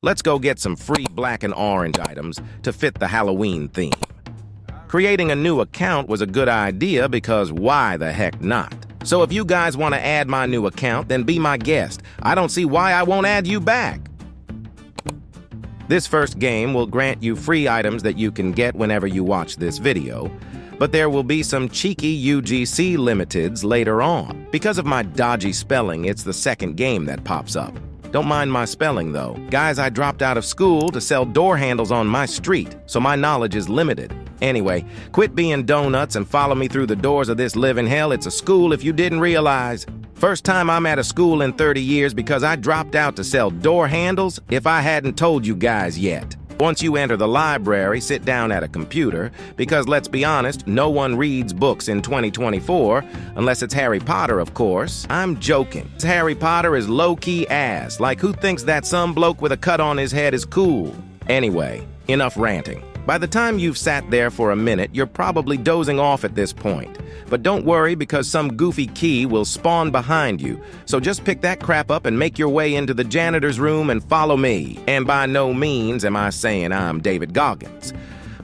Let's go get some free black and orange items to fit the Halloween theme. Creating a new account was a good idea because why the heck not? So if you guys want to add my new account, then be my guest. I don't see why I won't add you back. This first game will grant you free items that you can get whenever you watch this video, but there will be some cheeky UGC limiteds later on. Because of my dodgy spelling, it's the second game that pops up. Don't mind my spelling, though. Guys, I dropped out of school to sell door handles on my street, so my knowledge is limited. Anyway, quit being donuts and follow me through the doors of this living hell. It's a school if you didn't realize. First time I'm at a school in 30 years because I dropped out to sell door handles if I hadn't told you guys yet. Once you enter the library, sit down at a computer, because let's be honest, no one reads books in 2024, unless it's Harry Potter, of course. I'm joking. Harry Potter is low-key ass. Like, who thinks that some bloke with a cut on his head is cool? Anyway, enough ranting. By the time you've sat there for a minute, you're probably dozing off at this point. But don't worry, because some goofy key will spawn behind you. So just pick that crap up and make your way into the janitor's room and follow me. And by no means am I saying I'm David Goggins.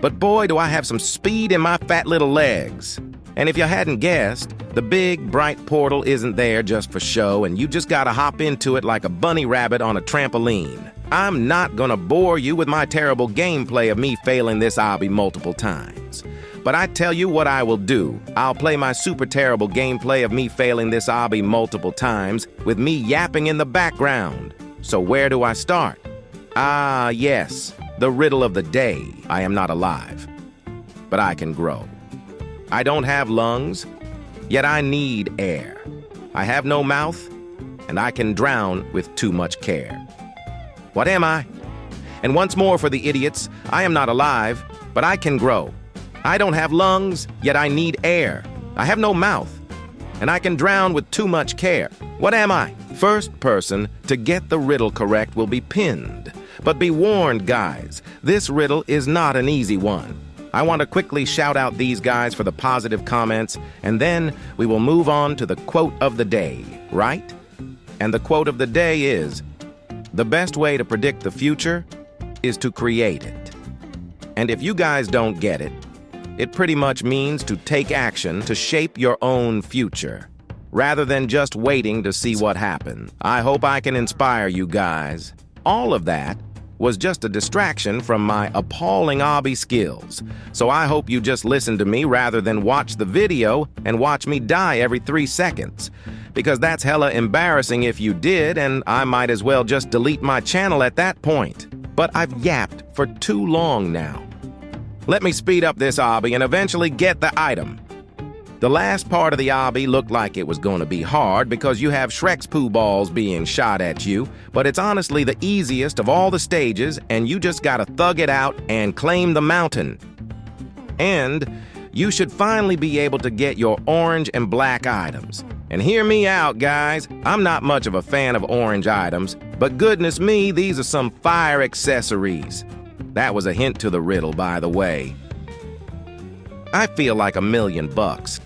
But boy, do I have some speed in my fat little legs. And if you hadn't guessed, the big, bright portal isn't there just for show, and you just gotta hop into it like a bunny rabbit on a trampoline. I'm not gonna bore you with my terrible gameplay of me failing this obby multiple times. But I tell you what I will do. I'll play my super terrible gameplay of me failing this obby multiple times with me yapping in the background. So where do I start? Ah, yes, the riddle of the day. I am not alive, but I can grow. I don't have lungs, yet I need air. I have no mouth, and I can drown with too much care. What am I? And once more for the idiots, I am not alive, but I can grow. I don't have lungs, yet I need air. I have no mouth, and I can drown with too much care. What am I? First person to get the riddle correct will be pinned. But be warned, guys, this riddle is not an easy one. I want to quickly shout out these guys for the positive comments, and then we will move on to the quote of the day, right? And the quote of the day is, "The best way to predict the future is to create it." And if you guys don't get it, it pretty much means to take action to shape your own future, rather than just waiting to see what happens. I hope I can inspire you guys. All of that was just a distraction from my appalling obby skills. So I hope you just listen to me rather than watch the video and watch me die every 3 seconds. Because that's hella embarrassing if you did, and I might as well just delete my channel at that point. But I've yapped for too long now. Let me speed up this obby and eventually get the item. The last part of the obby looked like it was going to be hard because you have Shrek's poo balls being shot at you, but it's honestly the easiest of all the stages, and you just gotta thug it out and claim the mountain. And you should finally be able to get your orange and black items. And hear me out, guys. I'm not much of a fan of orange items, but goodness me, these are some fire accessories. That was a hint to the riddle, by the way. I feel like $1,000,000.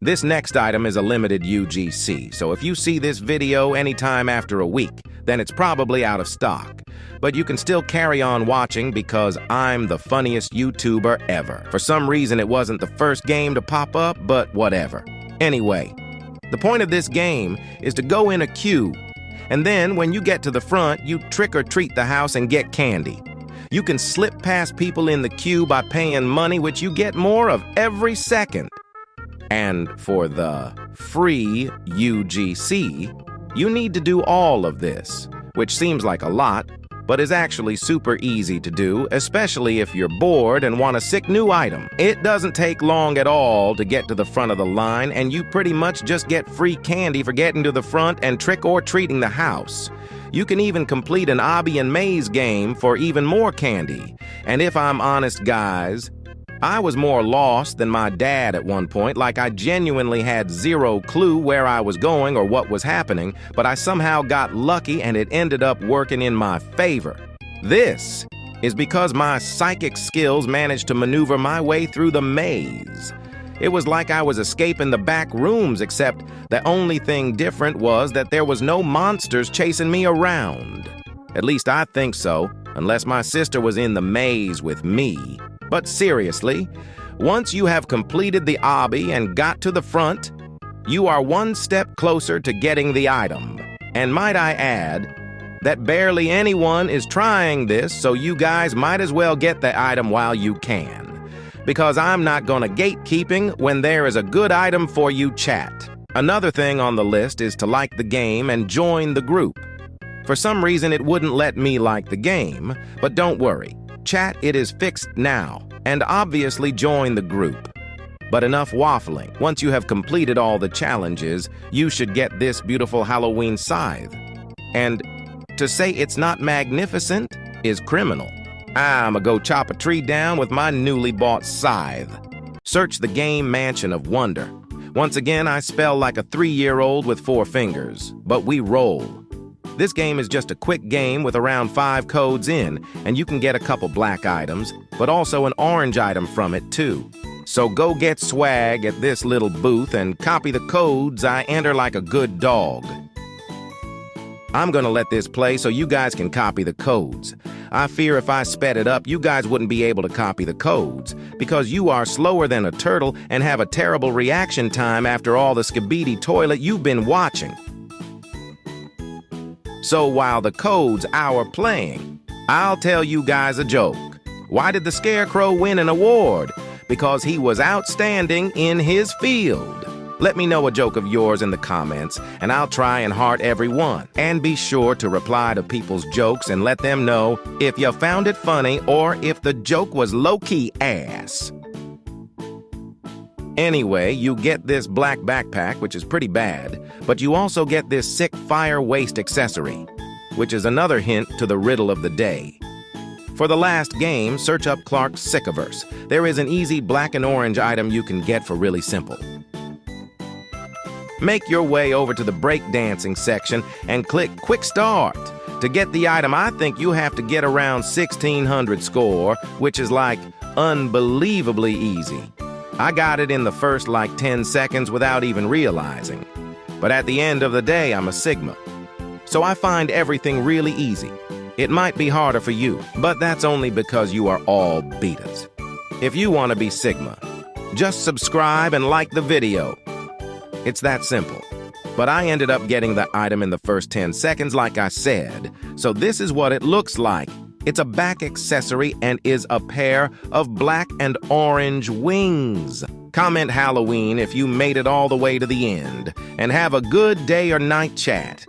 This next item is a limited UGC, so if you see this video anytime after a week, then it's probably out of stock. But you can still carry on watching because I'm the funniest YouTuber ever. For some reason, it wasn't the first game to pop up, but whatever. Anyway, the point of this game is to go in a queue, and then when you get to the front, you trick or treat the house and get candy. You can slip past people in the queue by paying money, which you get more of every second. And for the free UGC, you need to do all of this, which seems like a lot, but is actually super easy to do, especially if you're bored and want a sick new item. It doesn't take long at all to get to the front of the line, and you pretty much just get free candy for getting to the front and trick or treating the house. You can even complete an obby and maze game for even more candy. And if I'm honest, guys, I was more lost than my dad at one point, like I genuinely had zero clue where I was going or what was happening, but I somehow got lucky and it ended up working in my favor. This is because my psychic skills managed to maneuver my way through the maze. It was like I was escaping the back rooms, except the only thing different was that there was no monsters chasing me around. At least I think so, unless my sister was in the maze with me. But seriously, once you have completed the obby and got to the front, you are one step closer to getting the item. And might I add, that barely anyone is trying this, so you guys might as well get the item while you can. Because I'm not gonna gatekeeping when there is a good item for you, chat. Another thing on the list is to like the game and join the group. For some reason, it wouldn't let me like the game, but don't worry. Chat, it is fixed now, and obviously join the group. But enough waffling. Once you have completed all the challenges, you should get this beautiful Halloween scythe. And to say it's not magnificent is criminal. I'ma go chop a tree down with my newly bought scythe. Search the game Mansion of Wonder. Once again, I spell like a 3-year-old with 4 fingers, but we roll. This game is just a quick game with around 5 codes in, and you can get a couple black items, but also an orange item from it too. So go get swag at this little booth and copy the codes I enter like a good dog. I'm gonna let this play so you guys can copy the codes. I fear if I sped it up, you guys wouldn't be able to copy the codes because you are slower than a turtle and have a terrible reaction time after all the skibidi toilet you've been watching. So while the codes are playing, I'll tell you guys a joke. Why did the Scarecrow win an award? Because he was outstanding in his field. Let me know a joke of yours in the comments, and I'll try and heart every one. And be sure to reply to people's jokes and let them know if you found it funny or if the joke was low-key ass. Anyway, you get this black backpack, which is pretty bad, but you also get this sick fire waste accessory, which is another hint to the riddle of the day. For the last game, search up Clark's Sickiverse. There is an easy black and orange item you can get for really simple. Make your way over to the breakdancing section and click Quick Start. To get the item, I think you have to get around 1600 score, which is like unbelievably easy. I got it in the first like 10 seconds without even realizing. But at the end of the day, I'm a Sigma. So I find everything really easy. It might be harder for you, but that's only because you are all betas. If you want to be Sigma, just subscribe and like the video. It's that simple. But I ended up getting the item in the first 10 seconds like I said, so this is what it looks like. It's a back accessory and is a pair of black and orange wings. Comment Halloween if you made it all the way to the end, and have a good day or night, chat.